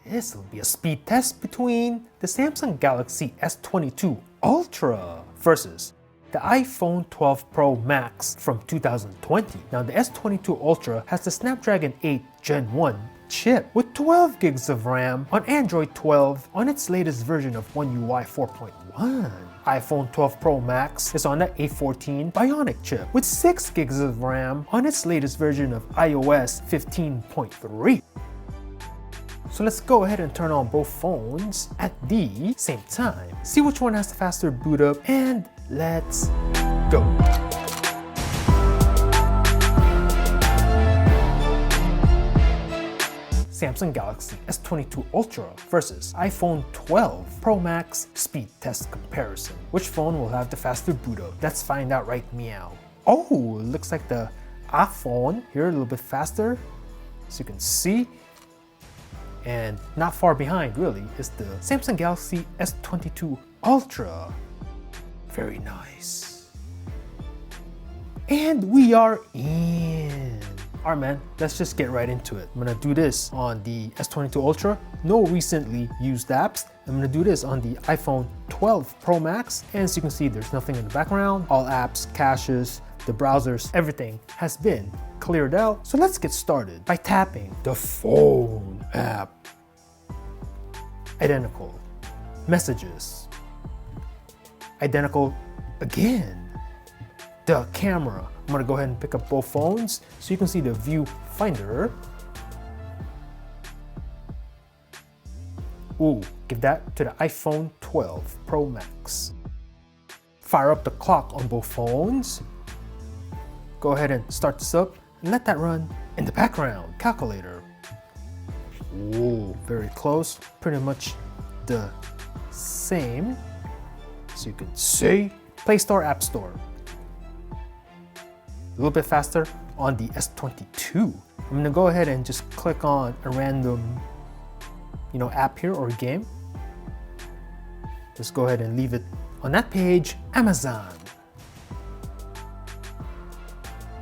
This will be a speed test between the Samsung Galaxy S22 Ultra versus the iPhone 12 Pro Max from 2020. Now the S22 Ultra has the Snapdragon 8 Gen 1 chip with 12 gigs of RAM on Android 12 on its latest version of One UI 4.1. iPhone 12 Pro Max is on the A14 Bionic chip with 6 gigs of RAM on its latest version of iOS 15.3. So let's go ahead and turn on both phones at the same time. See which one has the faster boot up, and let's go. Samsung Galaxy S22 Ultra versus iPhone 12 Pro Max speed test comparison. Which phone will have the faster boot up? Let's find out right meow. Oh, looks like the iPhone here a little bit faster, as you can see. And not far behind really is the Samsung Galaxy S22 Ultra. Very nice. And we are in. Alright man, let's just get right into it. I'm gonna do this on the S22 Ultra. No recently used apps. I'm gonna do this on the iPhone 12 Pro Max. And as you can see, there's nothing in the background. All apps, caches, the browsers, everything has been cleared out. So let's get started by tapping the phone app. Identical. Messages. Identical again. The camera. I'm gonna go ahead and pick up both phones so you can see the viewfinder. Ooh, give that to the iPhone 12 Pro Max. Fire up the clock on both phones. Go ahead and start this up and let that run in the background. Calculator. Ooh, very close. Pretty much the same. So you can see Play Store, App Store. A little bit faster on the S22. I'm gonna go ahead and just click on a random, app here or game. Just go ahead and leave it on that page. Amazon.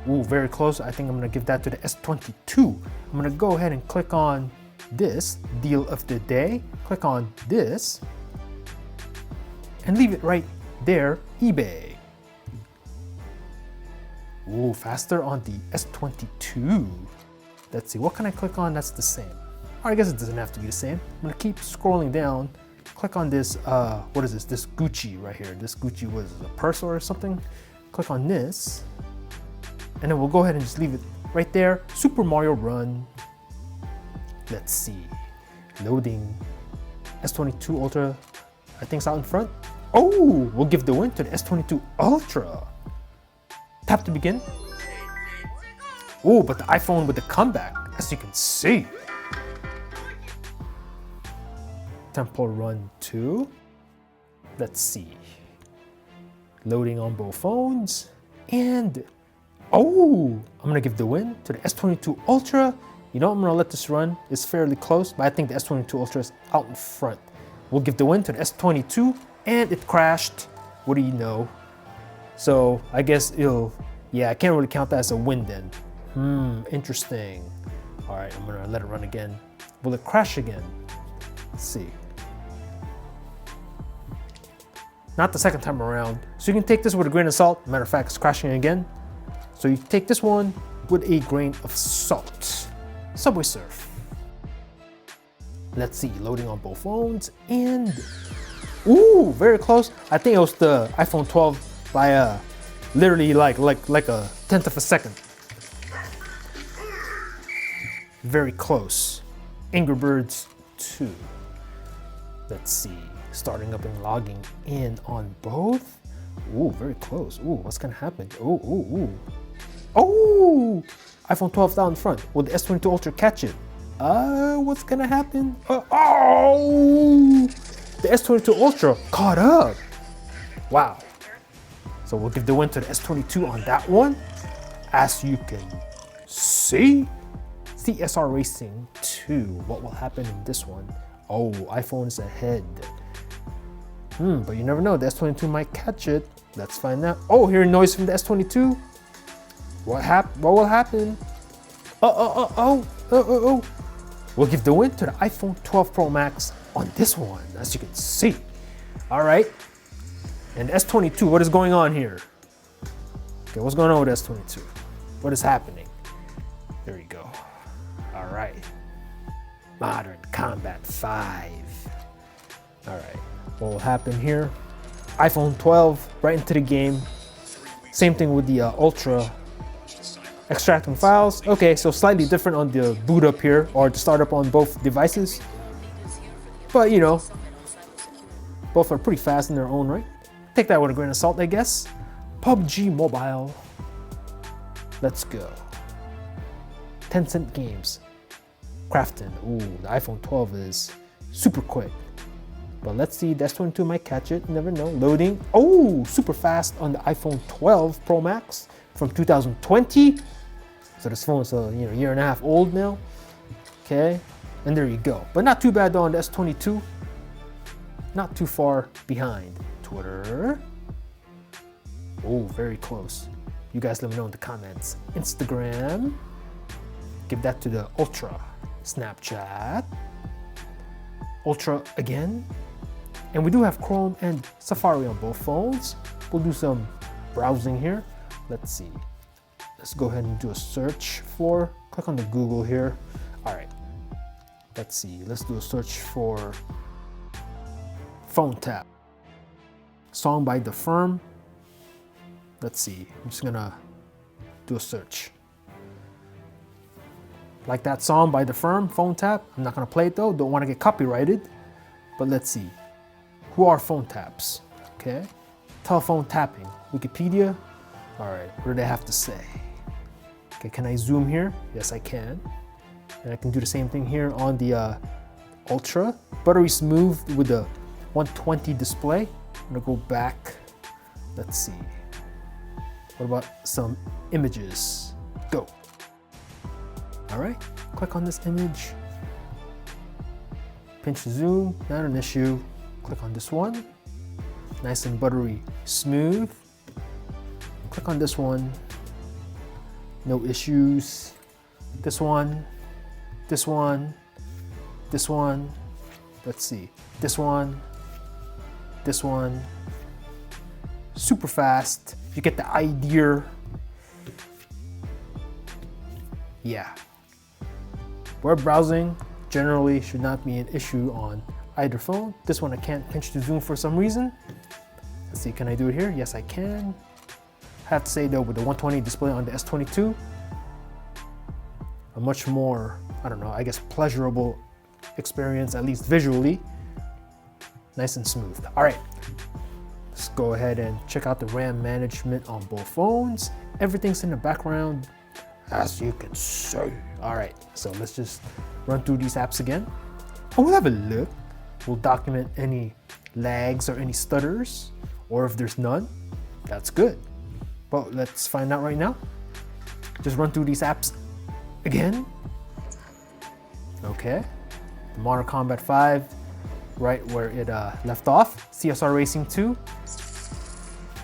Ooh, very close. I think I'm gonna give that to the S22. I'm gonna go ahead and click on this deal of the day. Click on this and leave it right there. eBay. Ooh, faster on the S22. Let's see, what can I click on that's the same? I guess it doesn't have to be the same. I'm gonna keep scrolling down. Click on this, what is this? This Gucci right here. This Gucci was a purse or something. Click on this. And then we'll go ahead and just leave it right there. Super Mario Run. Let's see. Loading. S22 Ultra, I think it's out in front. Oh, we'll give the win to the S22 Ultra. Tap to begin. Oh, but the iPhone with the comeback, as you can see. Temple Run 2. Let's see. Loading on both phones. And, oh, I'm gonna give the win to the S22 Ultra. I'm gonna let this run. It's fairly close, but I think the S22 Ultra is out in front. We'll give the win to the S22, and it crashed. What do you know? So I guess I can't really count that as a win then. Interesting. All right, I'm gonna let it run again. Will it crash again? Let's see. Not the second time around. So you can take this with a grain of salt. Matter of fact, it's crashing again. So you take this one with a grain of salt. Subway Surf. Let's see, loading on both phones, and ooh, very close. I think it was the iPhone 12 by literally like a tenth of a second. Very close. Angry Birds 2. Let's see, starting up and logging in on both. Ooh, very close. Ooh, what's gonna happen? Oh, iPhone 12 down in front. Will the S22 Ultra catch it? What's gonna happen? The S22 Ultra caught up. Wow. So we'll give the win to the S22 on that one. As you can see, CSR Racing 2. What will happen in this one? Oh, iPhone is ahead. But you never know, the S22 might catch it. Let's find out. Oh, hearing noise from the S22. What will happen? will give the win to the iPhone 12 Pro Max on this one, as you can see. All right, and S22, what is going on here? Okay, what's going on with S22? What is happening? There you go. All right, Modern Combat 5. All right, what will happen here? iPhone 12 right into the game. Same thing with the Ultra. Extracting files. Okay, so slightly different on the boot up here or the startup on both devices. But you know, both are pretty fast in their own right. Take that with a grain of salt, I guess. PUBG Mobile. Let's go. Tencent Games. Crafton. Ooh, the iPhone 12 is super quick. But let's see, the S22 might catch it, never know. Loading. Oh, super fast on the iPhone 12 Pro Max from 2020. So this phone is a year and a half old now. Okay, and there you go. But not too bad though on the S22. Not too far behind. Twitter. Oh, very close. You guys let me know in the comments. Instagram. Give that to the Ultra. Snapchat. Ultra again. And we do have Chrome and Safari on both phones. We'll do some browsing here. Let's see. Let's go ahead and do a search for, click on the Google here. All right, let's see. Let's do a search for phone tap. Song by The Firm. Let's see, I'm just gonna do a search. Like that song by The Firm, Phone Tap. I'm not gonna play it though, don't wanna get copyrighted. But let's see, who are phone taps? Okay, telephone tapping, Wikipedia. All right, what do they have to say? Okay, can I zoom here? Yes, I can. And I can do the same thing here on the Ultra. Buttery smooth with the 120 display. I'm gonna go back. Let's see. What about some images? Go. All right, click on this image. Pinch to zoom, not an issue. Click on this one. Nice and buttery smooth. Click on this one. No issues. This one, this one, this one. Let's see. This one, this one. Super fast. You get the idea. Yeah. Web browsing generally should not be an issue on either phone. This one I can't pinch to zoom for some reason. Let's see, can I do it here? Yes, I can. I have to say though, with the 120 display on the S22, a much more, I don't know, I guess pleasurable experience, at least visually. Nice and smooth. All right, let's go ahead and check out the RAM management on both phones. Everything's in the background, as you can see. All right, so let's just run through these apps again. And we'll have a look. We'll document any lags or any stutters, or if there's none, that's good. But let's find out right now. Just run through these apps again. Okay, the Modern Combat 5, right where it left off. CSR Racing 2,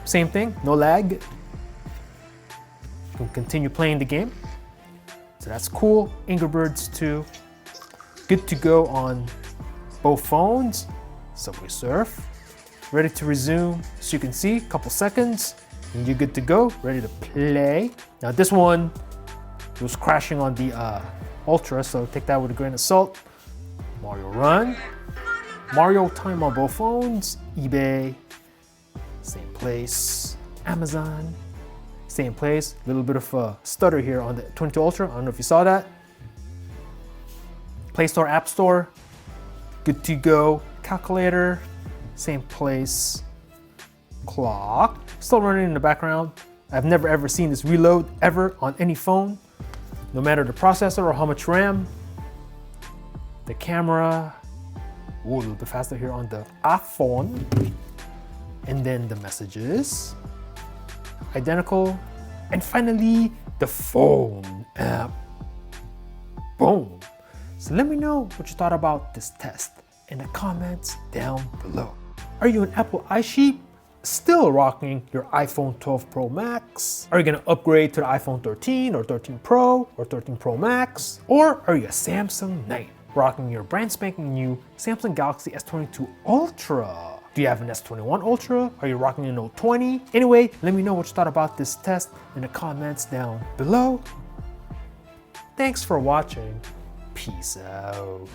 same thing, no lag. You can continue playing the game. So that's cool. Angry Birds 2, good to go on both phones. Subway Surf, ready to resume. So you can see, couple seconds, and you're good to go, ready to play. Now this one was crashing on the Ultra, so take that with a grain of salt. Mario Run, Mario Time on both phones, eBay, same place, Amazon, same place. A little bit of a stutter here on the 22 Ultra, I don't know if you saw that. Play Store, App Store, good to go. Calculator, same place. Clock, still running in the background. I've never ever seen this reload ever on any phone, no matter the processor or how much RAM. The camera, ooh, a little bit faster here on the iPhone. And then the messages, identical. And finally, the phone app. Boom. So let me know what you thought about this test in the comments down below. Are you an Apple iSheep? Still rocking your iPhone 12 Pro Max? Are you gonna upgrade to the iPhone 13 or 13 Pro or 13 Pro Max? Or are you a Samsung Knight? rocking your brand spanking new Samsung Galaxy S22 Ultra. Do you have an S21 Ultra? Are you rocking a Note 20? Anyway, let me know what you thought about this test in the comments down below. Thanks for watching. Peace out.